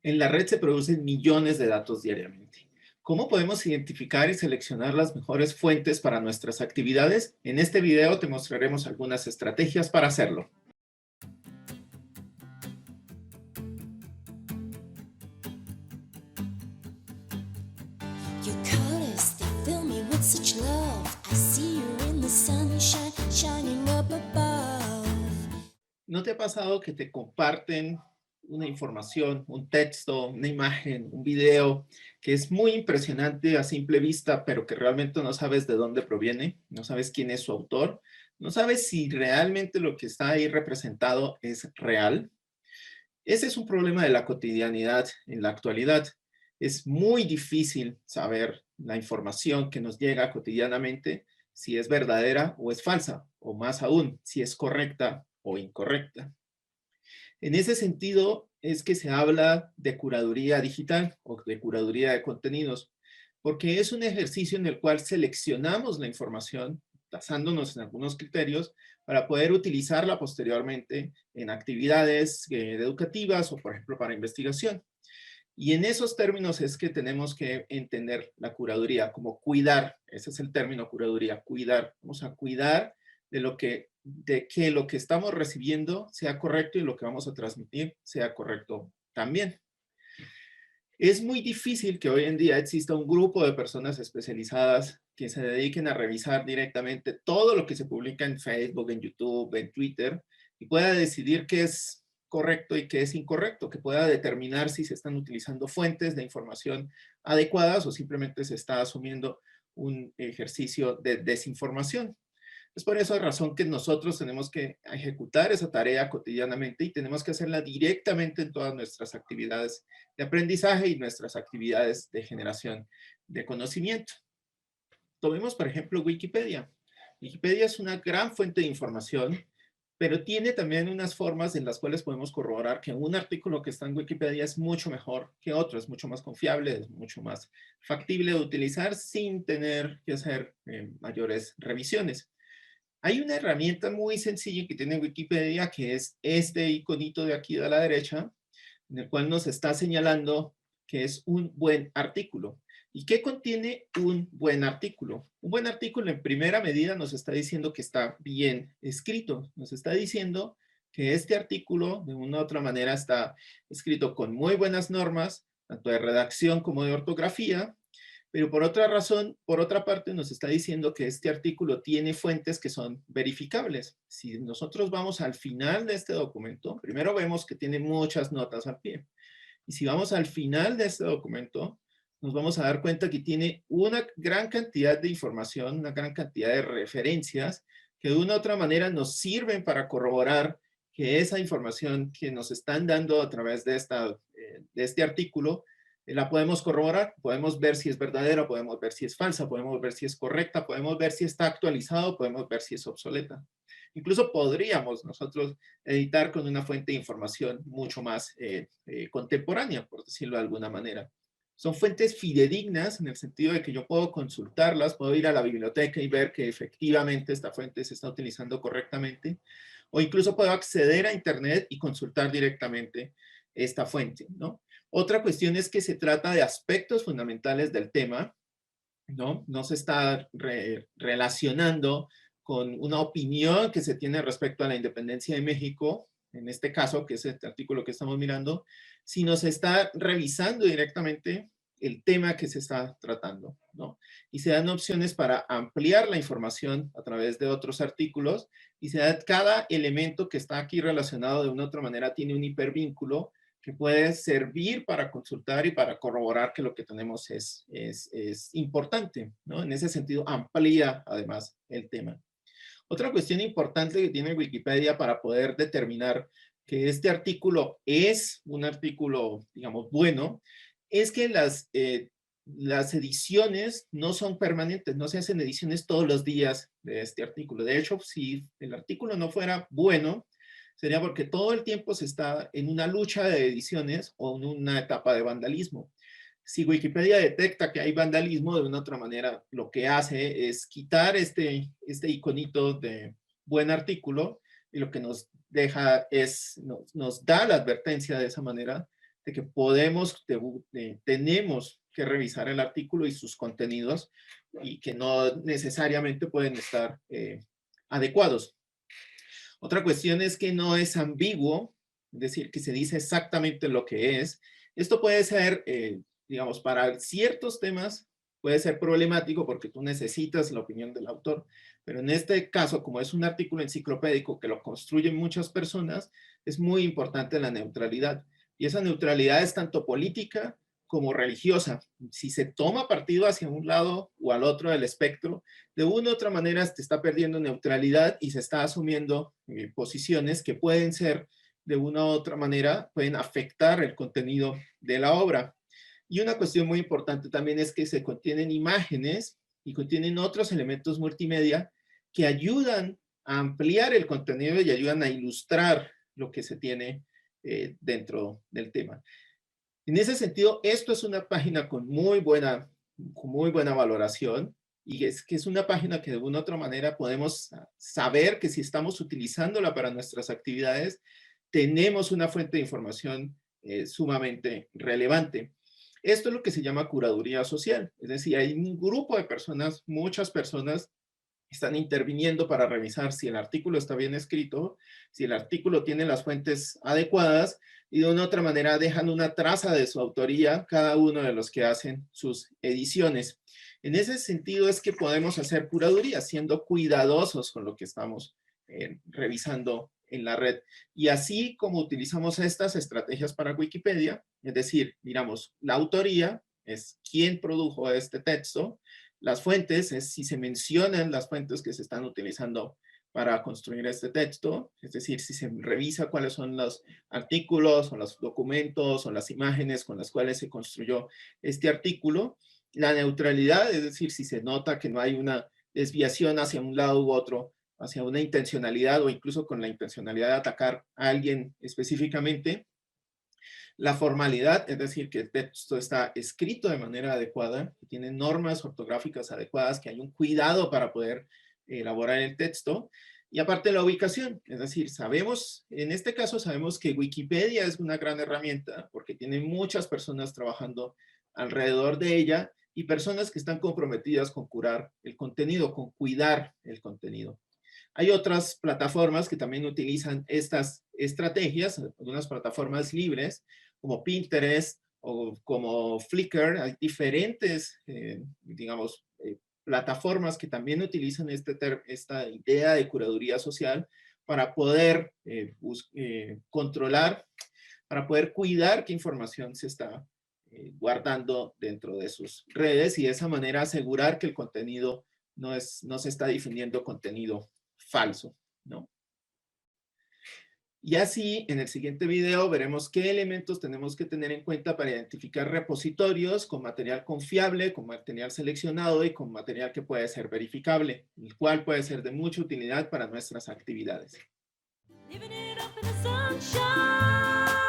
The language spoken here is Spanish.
En la red se producen millones de datos diariamente. ¿Cómo podemos identificar y seleccionar las mejores fuentes para nuestras actividades? En este video te mostraremos algunas estrategias para hacerlo. Your colors, they fill me with such love. I see you in the sunshine, shining up above. ¿No te ha pasado que te comparten una información, un texto, una imagen, un video que es muy impresionante a simple vista, pero que realmente no sabes de dónde proviene, no sabes quién es su autor, no sabes si realmente lo que está ahí representado es real? Ese es un problema de la cotidianidad en la actualidad. Es muy difícil saber la información que nos llega cotidianamente, si es verdadera o es falsa, o más aún, si es correcta o incorrecta. En ese sentido es que se habla de curaduría digital o de curaduría de contenidos, porque es un ejercicio en el cual seleccionamos la información basándonos en algunos criterios para poder utilizarla posteriormente en actividades educativas o, por ejemplo, para investigación. Y en esos términos es que tenemos que entender la curaduría, como cuidar, ese es el término curaduría, cuidar. Vamos a cuidar de que lo que estamos recibiendo sea correcto y lo que vamos a transmitir sea correcto también. Es muy difícil que hoy en día exista un grupo de personas especializadas que se dediquen a revisar directamente todo lo que se publica en Facebook, en YouTube, en Twitter, y pueda decidir qué es correcto y qué es incorrecto, que pueda determinar si se están utilizando fuentes de información adecuadas o simplemente se está asumiendo un ejercicio de desinformación. Es por esa razón que nosotros tenemos que ejecutar esa tarea cotidianamente y tenemos que hacerla directamente en todas nuestras actividades de aprendizaje y nuestras actividades de generación de conocimiento. Tomemos, por ejemplo, Wikipedia. Wikipedia es una gran fuente de información, pero tiene también unas formas en las cuales podemos corroborar que un artículo que está en Wikipedia es mucho mejor que otro, es mucho más confiable, es mucho más factible de utilizar sin tener que hacer mayores revisiones. Hay una herramienta muy sencilla que tiene Wikipedia, que es este iconito de aquí a la derecha, en el cual nos está señalando que es un buen artículo. ¿Y qué contiene un buen artículo? Un buen artículo en primera medida nos está diciendo que está bien escrito. Nos está diciendo que este artículo de una u otra manera está escrito con muy buenas normas, tanto de redacción como de ortografía, pero por otra razón, por otra parte, nos está diciendo que este artículo tiene fuentes que son verificables. Si nosotros vamos al final de este documento, primero vemos que tiene muchas notas al pie. Y si vamos al final de este documento, nos vamos a dar cuenta que tiene una gran cantidad de información, una gran cantidad de referencias que de una u otra manera nos sirven para corroborar que esa información que nos están dando a través de este artículo la podemos corroborar, podemos ver si es verdadera, podemos ver si es falsa, podemos ver si es correcta, podemos ver si está actualizado, podemos ver si es obsoleta. Incluso podríamos nosotros editar con una fuente de información mucho más contemporánea, por decirlo de alguna manera. Son fuentes fidedignas en el sentido de que yo puedo consultarlas, puedo ir a la biblioteca y ver que efectivamente esta fuente se está utilizando correctamente, o incluso puedo acceder a internet y consultar directamente esta fuente, ¿no? Otra cuestión es que se trata de aspectos fundamentales del tema, ¿no? No se está relacionando con una opinión que se tiene respecto a la independencia de México, en este caso, que es este artículo que estamos mirando, sino se está revisando directamente el tema que se está tratando, ¿no? Y se dan opciones para ampliar la información a través de otros artículos y se da cada elemento que está aquí relacionado de una u otra manera tiene un hipervínculo que puede servir para consultar y para corroborar que lo que tenemos es importante, ¿no? En ese sentido, amplía además el tema. Otra cuestión importante que tiene Wikipedia para poder determinar que este artículo es un artículo, digamos, bueno, es que las ediciones no son permanentes, no se hacen ediciones todos los días de este artículo. De hecho, si el artículo no fuera bueno, sería porque todo el tiempo se está en una lucha de ediciones o en una etapa de vandalismo. Si Wikipedia detecta que hay vandalismo, de una otra manera, lo que hace es quitar este iconito de buen artículo y lo que nos deja es, nos da la advertencia de esa manera de que tenemos que revisar el artículo y sus contenidos y que no necesariamente pueden estar adecuados. Otra cuestión es que no es ambiguo, es decir, que se dice exactamente lo que es. Esto puede ser, digamos, para ciertos temas puede ser problemático porque tú necesitas la opinión del autor, pero en este caso, como es un artículo enciclopédico que lo construyen muchas personas, es muy importante la neutralidad. Y esa neutralidad es tanto política como religiosa. Si se toma partido hacia un lado o al otro del espectro, de una u otra manera se está perdiendo neutralidad y se está asumiendo posiciones que pueden ser, de una u otra manera, pueden afectar el contenido de la obra. Y una cuestión muy importante también es que se contienen imágenes y contienen otros elementos multimedia que ayudan a ampliar el contenido y ayudan a ilustrar lo que se tiene dentro del tema. En ese sentido, esto es una página con muy buena valoración y es que es una página que de una u otra manera podemos saber que si estamos utilizándola para nuestras actividades, tenemos una fuente de información sumamente relevante. Esto es lo que se llama curaduría social, es decir, hay un grupo de personas, muchas personas están interviniendo para revisar si el artículo está bien escrito, si el artículo tiene las fuentes adecuadas y de una u otra manera dejan una traza de su autoría cada uno de los que hacen sus ediciones. En ese sentido es que podemos hacer curaduría, siendo cuidadosos con lo que estamos revisando en la red. Y así como utilizamos estas estrategias para Wikipedia, es decir, miramos la autoría, es quién produjo este texto, las fuentes es si se mencionan las fuentes que se están utilizando para construir este texto, es decir, si se revisa cuáles son los artículos o los documentos o las imágenes con las cuales se construyó este artículo. La neutralidad, es decir, si se nota que no hay una desviación hacia un lado u otro, hacia una intencionalidad o incluso con la intencionalidad de atacar a alguien específicamente. La formalidad, es decir, que el texto está escrito de manera adecuada, que tiene normas ortográficas adecuadas, que hay un cuidado para poder elaborar el texto. Y aparte la ubicación, es decir, sabemos, en este caso sabemos que Wikipedia es una gran herramienta porque tiene muchas personas trabajando alrededor de ella y personas que están comprometidas con curar el contenido, con cuidar el contenido. Hay otras plataformas que también utilizan estas estrategias, algunas plataformas libres, como Pinterest o como Flickr. Hay diferentes, digamos, plataformas que también utilizan esta idea de curaduría social para poder controlar, para poder cuidar qué información se está guardando dentro de sus redes y de esa manera asegurar que el contenido no se está difundiendo contenido falso, ¿no? Y así, en el siguiente video veremos qué elementos tenemos que tener en cuenta para identificar repositorios con material confiable, con material seleccionado y con material que puede ser verificable, el cual puede ser de mucha utilidad para nuestras actividades. Living it up in the sunshine.